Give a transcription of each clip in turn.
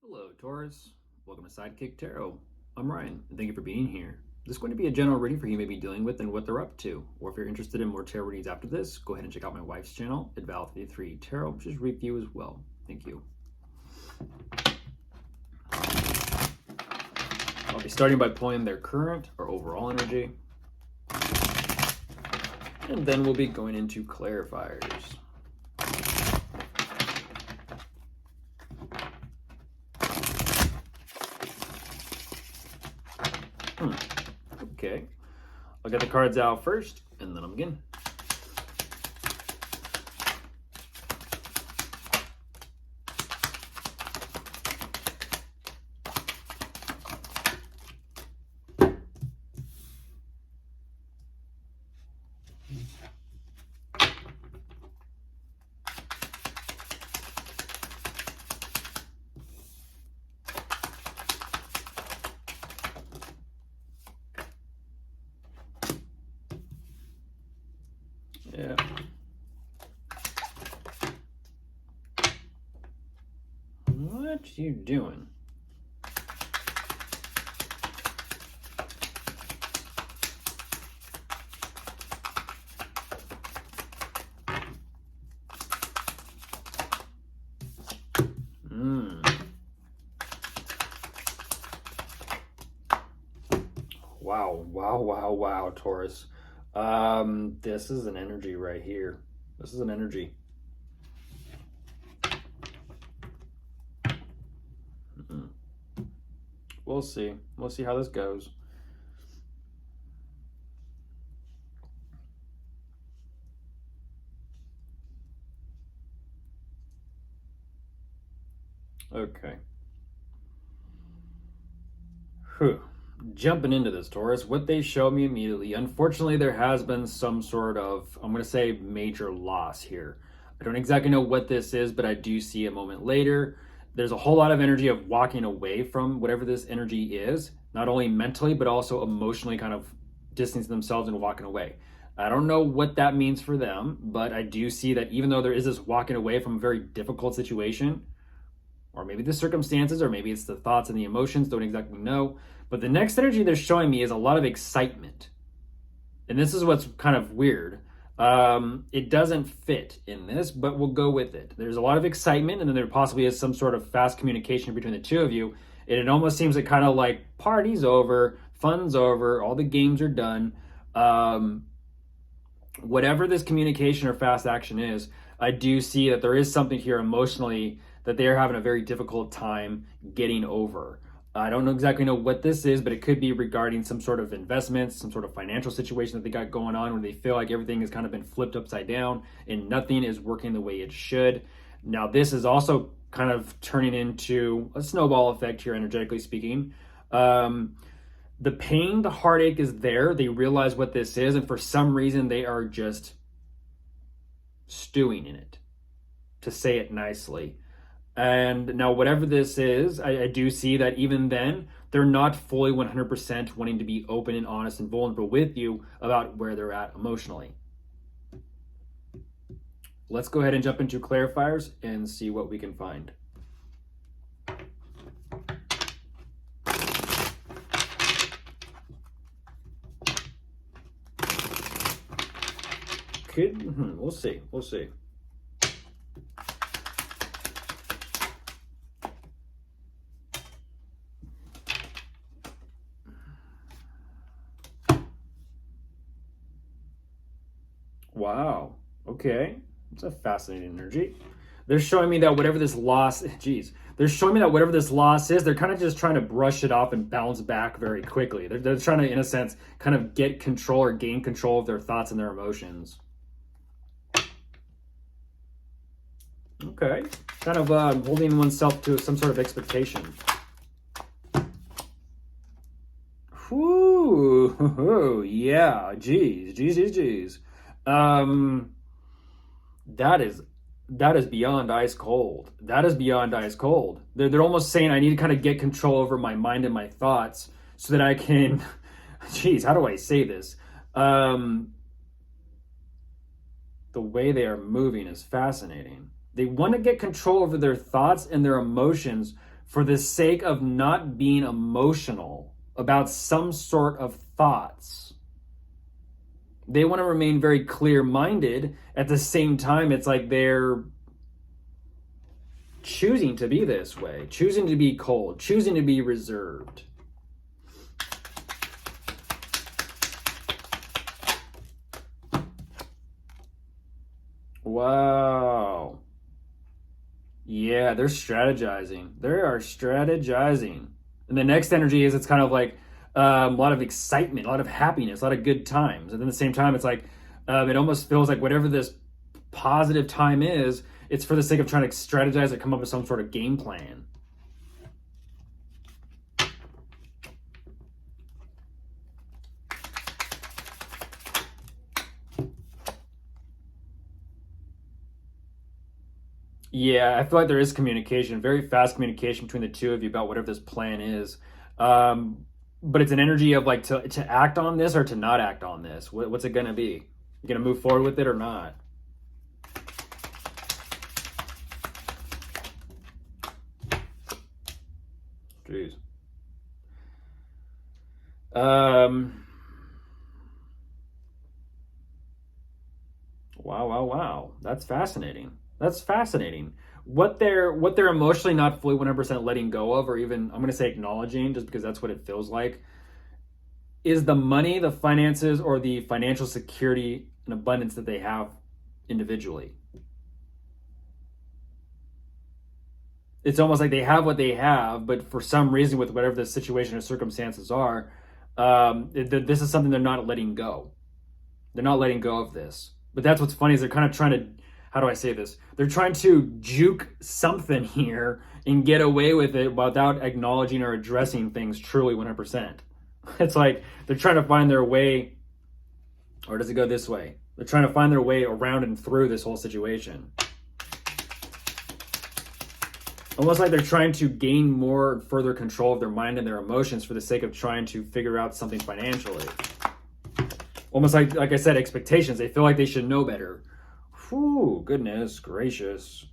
Hello, Taurus. Welcome to Sidekick Tarot. I'm Ryan, and thank you for being here. This is going to be a general reading for who you may be dealing with and what they're up to. Or if you're interested in more tarot readings after this, go ahead and check out my wife's channel at Val33 Tarot, which is review as well. Thank you. I'll be starting by pulling their current or overall energy. And then we'll be going into clarifiers. Okay, I'll get the cards out first, and then I'll begin. Yeah. What you doing? Wow, Taurus. This is an energy right here. This is an energy. We'll see. We'll see how this goes. Okay. Whew. Jumping into this, Taurus, what they show me immediately, unfortunately, there has been some sort of, I'm going to say, major loss here. I don't exactly know what this is, but I do see a moment later. There's a whole lot of energy of walking away from whatever this energy is, not only mentally, but also emotionally kind of distancing themselves and walking away. I don't know what that means for them, but I do see that even though there is this walking away from a very difficult situation, or maybe the circumstances, or maybe it's the thoughts and the emotions, don't exactly know. But the next energy they're showing me is a lot of excitement. And this is what's kind of weird. It doesn't fit in this, but we'll go with it. There's a lot of excitement, and then there possibly is some sort of fast communication between the two of you. And it almost seems like kind of like party's over, fun's over, all the games are done. Whatever this communication or fast action is, I do see that there is something here emotionally that they are having a very difficult time getting over. I don't exactly know what this is, but it could be regarding some sort of investments, some sort of financial situation that they got going on where they feel like everything has kind of been flipped upside down and nothing is working the way it should. Now, this is also kind of turning into a snowball effect here, energetically speaking. The pain, the heartache is there. They realize what this is, and for some reason, they are just stewing in it, to say it nicely. And now whatever this is, I do see that even then, they're not fully 100% wanting to be open and honest and vulnerable with you about where they're at emotionally. Let's go ahead and jump into clarifiers and see what we can find. We'll see. We'll see. Wow. Okay. It's a fascinating energy. They're showing me that whatever this loss, they're showing me that whatever this loss is, they're kind of just trying to brush it off and bounce back very quickly. They're trying to, in a sense, kind of get control or gain control of their thoughts and their emotions. Okay. Kind of holding oneself to some sort of expectation. Whoo, yeah, geez. That is beyond ice cold. That is beyond ice cold. They're almost saying I need to kind of get control over my mind and my thoughts so that I can, how do I say this? The way they are moving is fascinating. They want to get control over their thoughts and their emotions for the sake of not being emotional about some sort of thoughts. They want to remain very clear-minded. At the same time, it's like they're choosing to be this way, choosing to be cold, choosing to be reserved. Wow. Yeah, they're strategizing. They are strategizing. And the next energy is it's kind of like a lot of excitement, a lot of happiness, a lot of good times. And then at the same time, it's like it almost feels like whatever this positive time is, it's for the sake of trying to strategize or come up with some sort of game plan. Yeah, I feel like there is communication, very fast communication between the two of you about whatever this plan is. Um, but it's an energy of like to act on this or to not act on this. What's it going to be? You going to move forward with it or not? Jeez. Um, wow. That's fascinating. That's fascinating. What they're emotionally not fully 100% letting go of, or even I'm going to say acknowledging, just because that's what it feels like, is the money, the finances, or the financial security and abundance that they have individually. It's almost like they have what they have, but for some reason, with whatever the situation or circumstances are, this is something they're not letting go. They're not letting go of this. But that's what's funny is they're kind of trying to, how do I say this? They're trying to juke something here and get away with it without acknowledging or addressing things truly 100%. It's like they're trying to find their way, or does it go this way? They're trying to find their way around and through this whole situation. Almost like they're trying to gain more further control of their mind and their emotions for the sake of trying to figure out something financially. Almost like I said, expectations. They feel like they should know better. Whew, goodness gracious.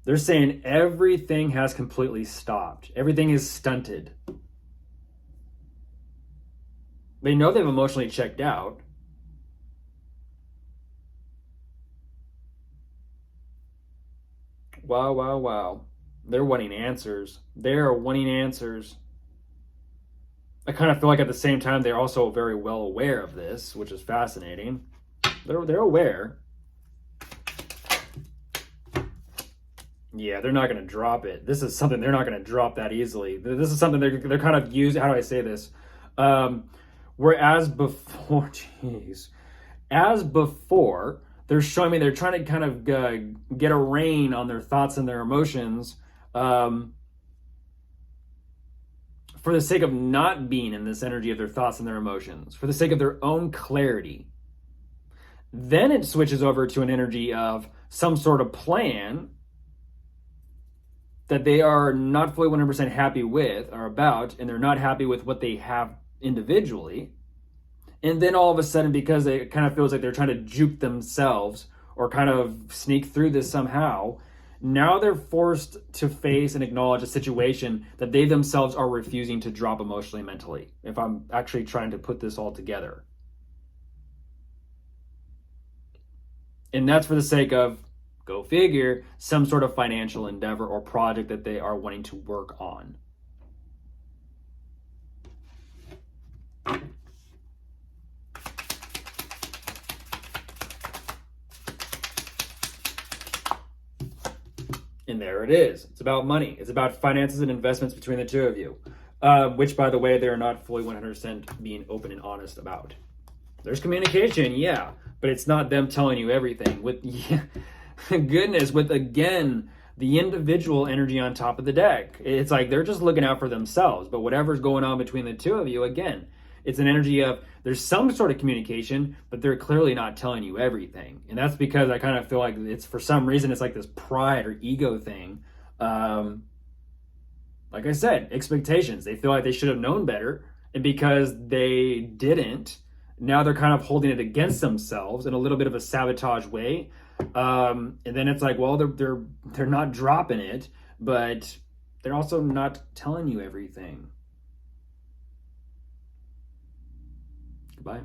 They're saying everything has completely stopped. Everything is stunted. They know they've emotionally checked out. Wow. They're wanting answers. They're wanting answers. I kind of feel like at the same time, they're also very well aware of this, which is fascinating. They're aware. Yeah, they're not going to drop it. This is something they're not going to drop that easily. This is something they're kind of using. How do I say this? Whereas before, as before, they're showing me they're trying to kind of get a rein on their thoughts and their emotions for the sake of not being in this energy of their thoughts and their emotions, for the sake of their own clarity. Then it switches over to an energy of some sort of plan that they are not fully 100% happy with or about, and they're not happy with what they have individually. And then all of a sudden, because it kind of feels like they're trying to juke themselves or kind of sneak through this somehow, now they're forced to face and acknowledge a situation that they themselves are refusing to drop emotionally, mentally, if I'm actually trying to put this all together. And that's for the sake of, go figure, some sort of financial endeavor or project that they are wanting to work on. And there it is. It's about money. It's about finances and investments between the two of you, which, by the way, they're not fully 100% being open and honest about. There's communication, yeah, but it's not them telling you everything. With goodness, with, again, the individual energy on top of the deck. It's like they're just looking out for themselves, but whatever's going on between the two of you, again, it's an energy of there's some sort of communication, but they're clearly not telling you everything. And that's because I kind of feel like it's, for some reason, it's like this pride or ego thing. Like I said, expectations. They feel like they should have known better. And because they didn't, now they're kind of holding it against themselves in a little bit of a sabotage way. And then it's like, well, they're not dropping it, but they're also not telling you everything. Goodbye.